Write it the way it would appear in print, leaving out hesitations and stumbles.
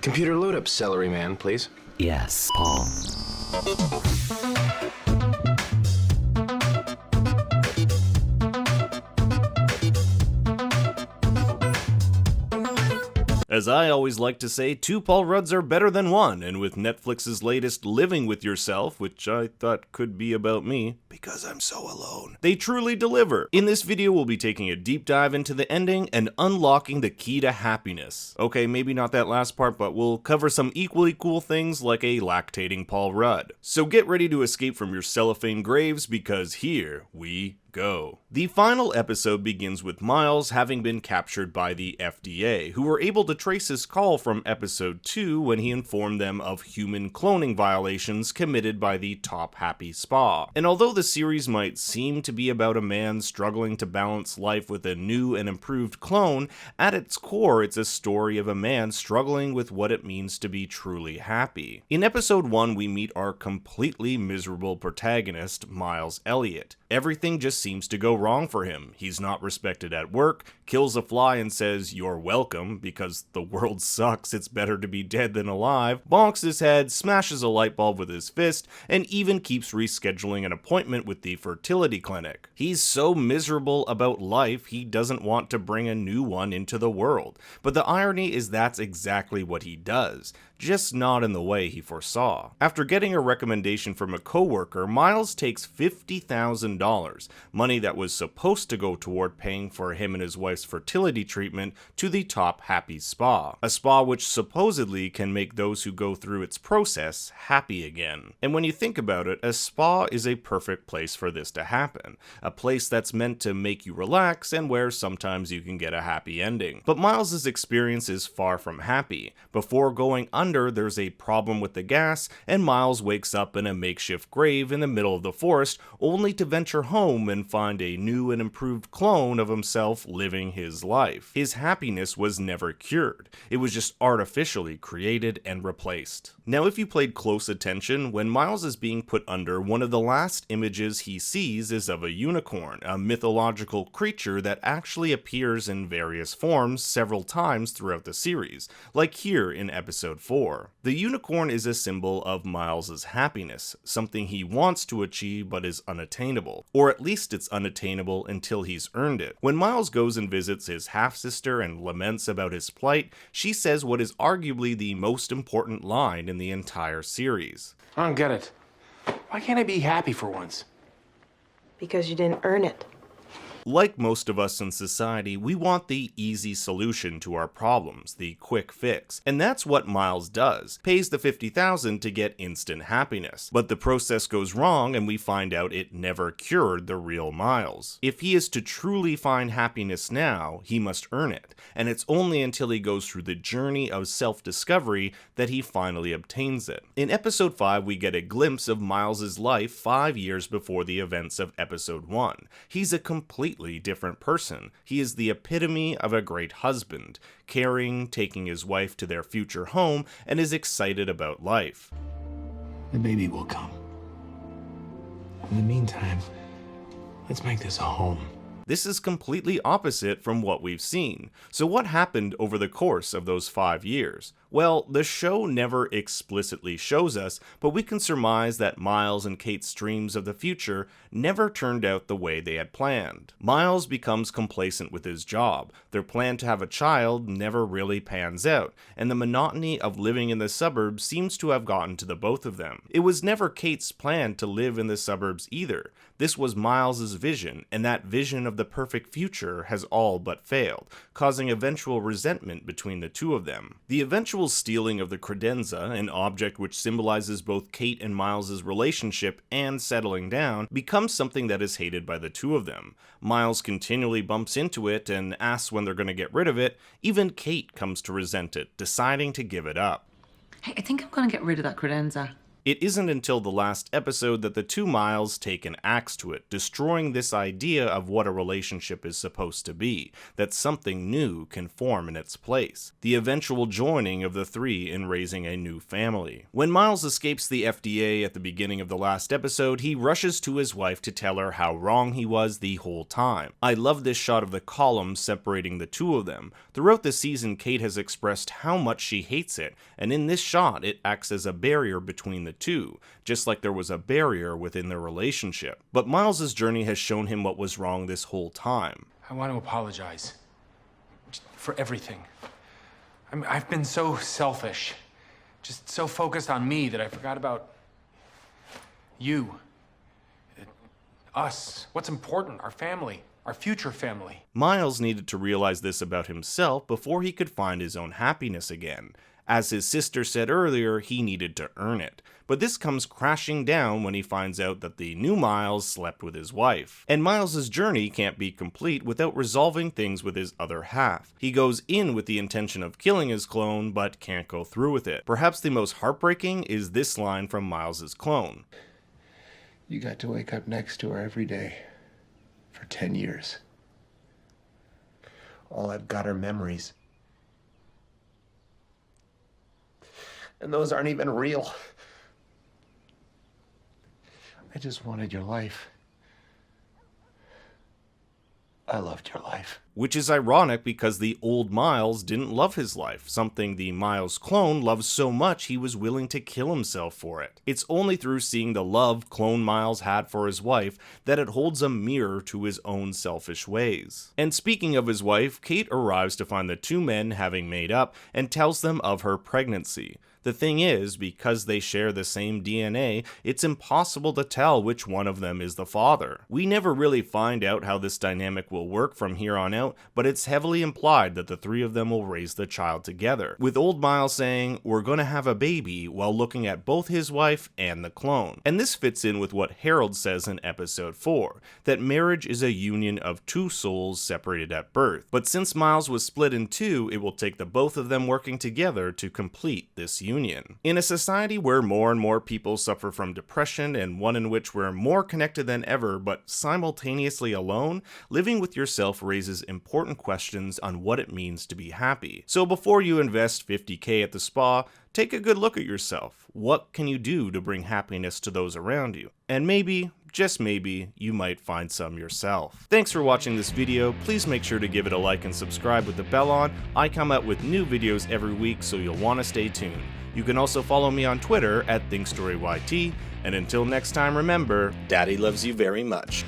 Computer load up Celery Man, please. Yes, Paul. As I always like to say, 2 Paul Rudds are better than 1, and with Netflix's latest Living With Yourself, which I thought could be about me, because I'm so alone, they truly deliver. In this video, we'll be taking a deep dive into the ending and unlocking the key to happiness. Okay, maybe not that last part, but we'll cover some equally cool things like a lactating Paul Rudd. So get ready to escape from your cellophane graves, because here we go. The final episode begins with Miles having been captured by the FDA, who were able to trace his call from episode 2 when he informed them of human cloning violations committed by the Top Happy Spa. And although the series might seem to be about a man struggling to balance life with a new and improved clone, at its core it's a story of a man struggling with what it means to be truly happy. In episode 1 we meet our completely miserable protagonist, Miles Elliott. Everything just seems to go wrong for him. He's not respected at work, kills a fly and says, "You're welcome," because the world sucks, it's better to be dead than alive, bonks his head, smashes a light bulb with his fist, and even keeps rescheduling an appointment with the fertility clinic. He's so miserable about life, he doesn't want to bring a new one into the world. But the irony is that's exactly what he does, just not in the way he foresaw. After getting a recommendation from a coworker, Miles takes $50,000, money that was supposed to go toward paying for him and his wife's fertility treatment, to the Top Happy Spa, a spa which supposedly can make those who go through its process happy again. And when you think about it, a spa is a perfect place for this to happen, a place that's meant to make you relax and where sometimes you can get a happy ending. But Miles's experience is far from happy. Before going under, there's a problem with the gas, and Miles wakes up in a makeshift grave in the middle of the forest, only to venture home and find a new and improved clone of himself living his life. His happiness was never cured. It was just artificially created and replaced. Now, if you played close attention, when Miles is being put under, one of the last images he sees is of a unicorn, a mythological creature that actually appears in various forms several times throughout the series, like here in episode 4. The unicorn is a symbol of Miles's happiness, something he wants to achieve but is unattainable, or at least it's unattainable until he's earned it. When Miles goes and visits his half-sister and laments about his plight, she says what is arguably the most important line in the entire series. I don't get it. Why can't I be happy for once? Because you didn't earn it. Like most of us in society, we want the easy solution to our problems, the quick fix. And that's what Miles does, pays the $50,000 to get instant happiness. But the process goes wrong and we find out it never cured the real Miles. If he is to truly find happiness now, he must earn it. And it's only until he goes through the journey of self-discovery that he finally obtains it. In episode 5, we get a glimpse of Miles's life 5 years before the events of episode 1. He's a completely different person. He is the epitome of a great husband, caring, taking his wife to their future home, and is excited about life. The baby will come. In the meantime, let's make this a home. This is completely opposite from what we've seen. So what happened over the course of those 5 years? Well, the show never explicitly shows us, but we can surmise that Miles and Kate's dreams of the future never turned out the way they had planned. Miles becomes complacent with his job, their plan to have a child never really pans out, and the monotony of living in the suburbs seems to have gotten to the both of them. It was never Kate's plan to live in the suburbs either. This was Miles's vision, and that vision of the perfect future has all but failed, causing eventual resentment between the two of them. The eventual stealing of the credenza, an object which symbolizes both Kate and Miles's relationship and settling down, becomes something that is hated by the two of them. Miles continually bumps into it and asks when they're going to get rid of it. Even Kate comes to resent it, deciding to give it up. Hey, I think I'm going to get rid of that credenza. It isn't until the last episode that the two Miles take an axe to it, destroying this idea of what a relationship is supposed to be, that something new can form in its place, the eventual joining of the three in raising a new family. When Miles escapes the FDA at the beginning of the last episode, he rushes to his wife to tell her how wrong he was the whole time. I love this shot of the column separating the two of them. Throughout the season, Kate has expressed how much she hates it, and in this shot, it acts as a barrier between the two, just like there was a barrier within their relationship. But Miles' journey has shown him what was wrong this whole time. I want to apologize for everything. I've been so selfish, just so focused on me that I forgot about you, us, what's important, our family, our future family. Miles needed to realize this about himself before he could find his own happiness again. As his sister said earlier, he needed to earn it. But this comes crashing down when he finds out that the new Miles slept with his wife. And Miles' journey can't be complete without resolving things with his other half. He goes in with the intention of killing his clone, but can't go through with it. Perhaps the most heartbreaking is this line from Miles' clone. You got to wake up next to her every day for 10 years. All I've got are memories. And those aren't even real. I just wanted your life. I loved your life. Which is ironic because the old Miles didn't love his life, something the Miles clone loves so much he was willing to kill himself for it. It's only through seeing the love clone Miles had for his wife that it holds a mirror to his own selfish ways. And speaking of his wife, Kate arrives to find the two men having made up and tells them of her pregnancy. The thing is, because they share the same DNA, it's impossible to tell which one of them is the father. We never really find out how this dynamic will work from here on out, but it's heavily implied that the three of them will raise the child together, with old Miles saying, "We're gonna have a baby," while looking at both his wife and the clone. And this fits in with what Harold says in episode 4, that marriage is a union of two souls separated at birth. But since Miles was split in two, it will take the both of them working together to complete this union. In a society where more and more people suffer from depression, and one in which we're more connected than ever but simultaneously alone, living with yourself raises important questions on what it means to be happy. So before you invest $50K at the spa, take a good look at yourself. What can you do to bring happiness to those around you? And maybe, just maybe, you might find some yourself. Thanks for watching this video. Please make sure to give it a like and subscribe with the bell on. I come out with new videos every week, so you'll want to stay tuned. You can also follow me on Twitter at ThinkStoryYT, and until next time, remember, Daddy loves you very much.